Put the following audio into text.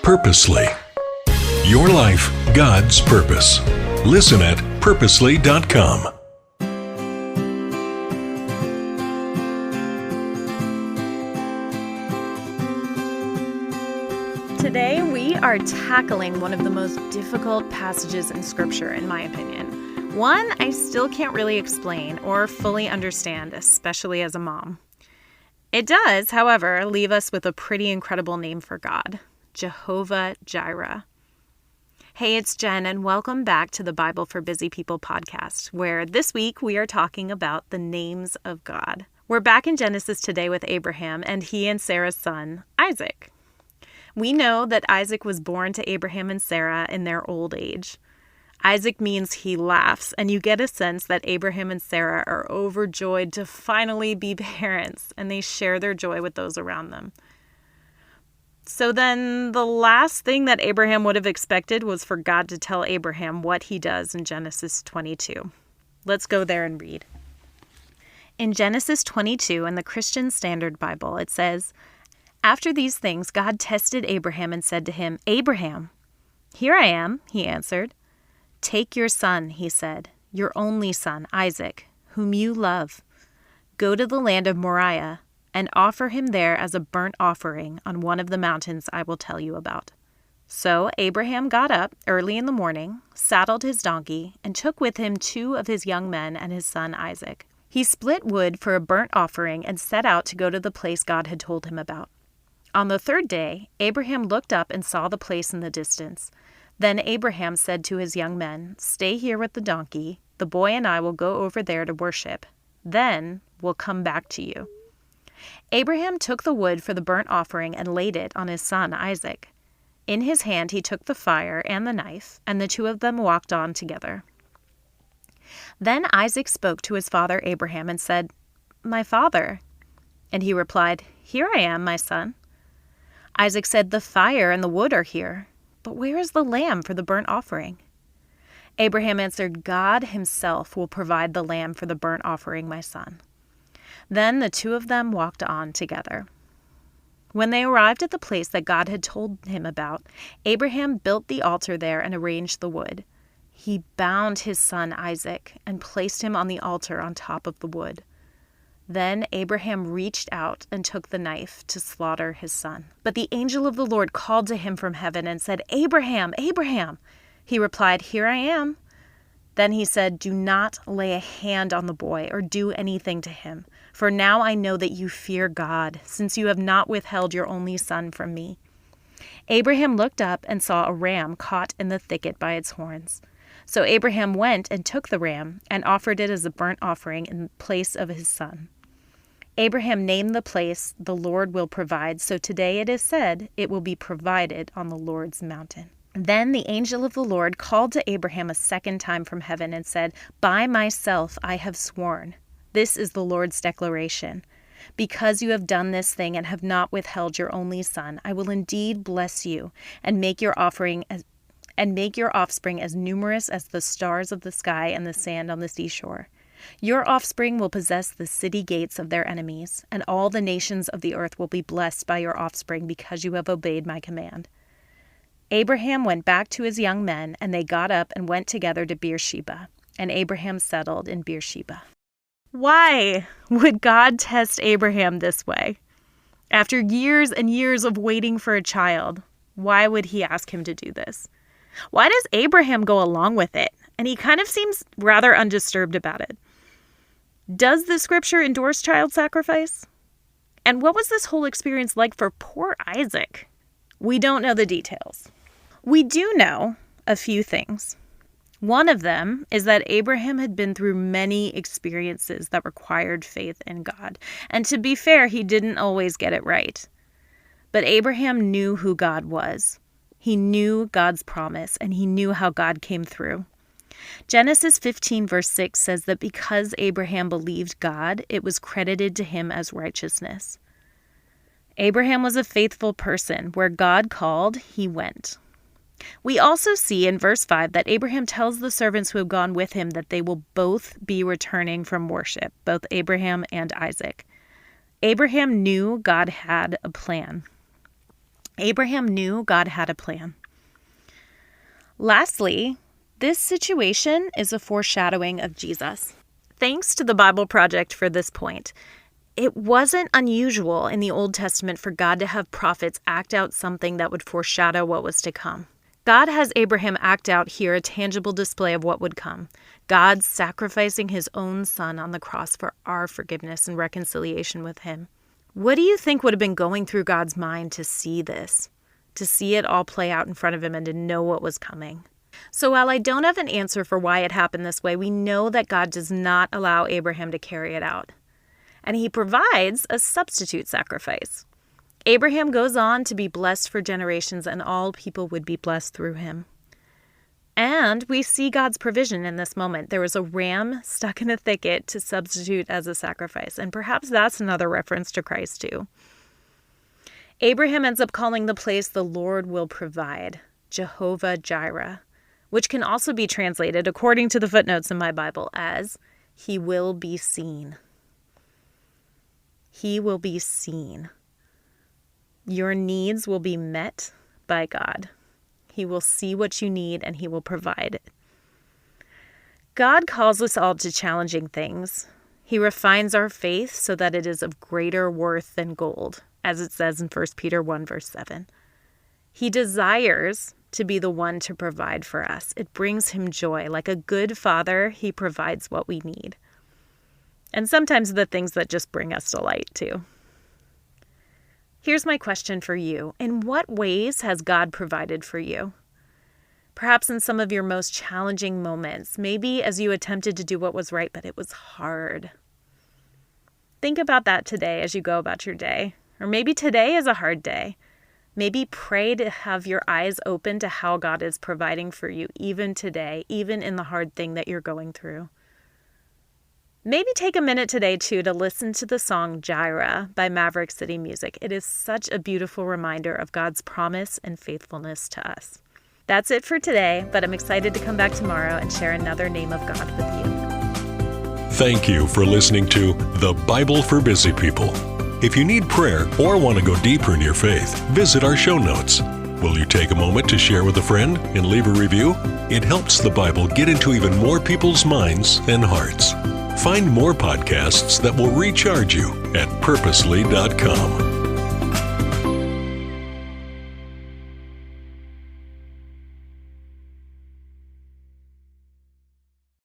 Purposely. Your life, God's purpose. Listen at purposely.com. Today we are tackling one of the most difficult passages in Scripture, in my opinion. One I still can't really explain or fully understand, especially as a mom. It does, however, leave us with a pretty incredible name for God, Jehovah Jireh. Hey, it's Jen, and welcome back to the Bible for Busy People podcast, where this week we are talking about the names of God. We're back in Genesis today with Abraham and he and Sarah's son, Isaac. We know that Isaac was born to Abraham and Sarah in their old age. Isaac means he laughs, and you get a sense that Abraham and Sarah are overjoyed to finally be parents, and they share their joy with those around them. So then the last thing that Abraham would have expected was for God to tell Abraham what he does in Genesis 22. Let's go there and read. In Genesis 22 in the Christian Standard Bible, it says, "After these things, God tested Abraham and said to him, 'Abraham.' 'Here I am,' he answered. 'Take your son,' he said, 'your only son, Isaac, whom you love. Go to the land of Moriah and offer him there as a burnt offering on one of the mountains I will tell you about.' So Abraham got up early in the morning, saddled his donkey, and took with him 2 of his young men and his son Isaac. He split wood for a burnt offering and set out to go to the place God had told him about. On the 3rd day, Abraham looked up and saw the place in the distance. Then Abraham said to his young men, 'Stay here with the donkey. The boy and I will go over there to worship. Then we'll come back to you.' Abraham took the wood for the burnt offering and laid it on his son Isaac. In his hand he took the fire and the knife, and the 2 of them walked on together. Then Isaac spoke to his father Abraham and said, 'My father.' And he replied, 'Here I am, my son.' Isaac said, 'The fire and the wood are here, but where is the lamb for the burnt offering?' Abraham answered, 'God himself will provide the lamb for the burnt offering, my son.' Then the 2 of them walked on together. When they arrived at the place that God had told him about, Abraham built the altar there and arranged the wood. He bound his son Isaac and placed him on the altar on top of the wood. Then Abraham reached out and took the knife to slaughter his son. But the angel of the Lord called to him from heaven and said, 'Abraham, Abraham!' He replied, 'Here I am.' Then he said, 'Do not lay a hand on the boy or do anything to him, for now I know that you fear God, since you have not withheld your only son from me.' Abraham looked up and saw a ram caught in the thicket by its horns. So Abraham went and took the ram and offered it as a burnt offering in place of his son. Abraham named the place, 'The Lord will provide,' so today it is said, 'It will be provided on the Lord's mountain.' Then the angel of the Lord called to Abraham a second time from heaven and said, 'By myself I have sworn. This is the Lord's declaration. Because you have done this thing and have not withheld your only son, I will indeed bless you and make your offspring as numerous as the stars of the sky and the sand on the seashore. Your offspring will possess the city gates of their enemies, and all the nations of the earth will be blessed by your offspring because you have obeyed my command.' Abraham went back to his young men, and they got up and went together to Beersheba, and Abraham settled in Beersheba." Why would God test Abraham this way? After years and years of waiting for a child, why would he ask him to do this? Why does Abraham go along with it? And he kind of seems rather undisturbed about it. Does the scripture endorse child sacrifice? And what was this whole experience like for poor Isaac? We don't know the details. We do know a few things. One of them is that Abraham had been through many experiences that required faith in God. And to be fair, he didn't always get it right. But Abraham knew who God was. He knew God's promise, and he knew how God came through. Genesis 15 verse 6 says that because Abraham believed God, it was credited to him as righteousness. Abraham was a faithful person. Where God called, he went. We also see in verse 5 that Abraham tells the servants who have gone with him that they will both be returning from worship, both Abraham and Isaac. Abraham knew God had a plan. Abraham knew God had a plan. Lastly, this situation is a foreshadowing of Jesus. Thanks to the Bible Project for this point. It wasn't unusual in the Old Testament for God to have prophets act out something that would foreshadow what was to come. God has Abraham act out here a tangible display of what would come. God sacrificing his own son on the cross for our forgiveness and reconciliation with him. What do you think would have been going through God's mind to see this? To see it all play out in front of him and to know what was coming? So while I don't have an answer for why it happened this way, we know that God does not allow Abraham to carry it out. And he provides a substitute sacrifice. Abraham goes on to be blessed for generations, and all people would be blessed through him. And we see God's provision in this moment. There was a ram stuck in a thicket to substitute as a sacrifice. And perhaps that's another reference to Christ too. Abraham ends up calling the place the Lord will provide, Jehovah Jireh, which can also be translated, according to the footnotes in my Bible, as he will be seen. He will be seen. Your needs will be met by God. He will see what you need and he will provide it. God calls us all to challenging things. He refines our faith so that it is of greater worth than gold, as it says in 1 Peter 1 verse 7. He desires to be the one to provide for us. It brings him joy. Like a good father, he provides what we need. And sometimes the things that just bring us delight too. Here's my question for you. In what ways has God provided for you? Perhaps in some of your most challenging moments, maybe as you attempted to do what was right, but it was hard. Think about that today as you go about your day. Or maybe today is a hard day. Maybe pray to have your eyes open to how God is providing for you, even today, even in the hard thing that you're going through. Maybe take a minute today, too, to listen to the song Jireh by Maverick City Music. It is such a beautiful reminder of God's promise and faithfulness to us. That's it for today, but I'm excited to come back tomorrow and share another name of God with you. Thank you for listening to The Bible for Busy People. If you need prayer or want to go deeper in your faith, visit our show notes. Will you take a moment to share with a friend and leave a review? It helps the Bible get into even more people's minds and hearts. Find more podcasts that will recharge you at purposely.com.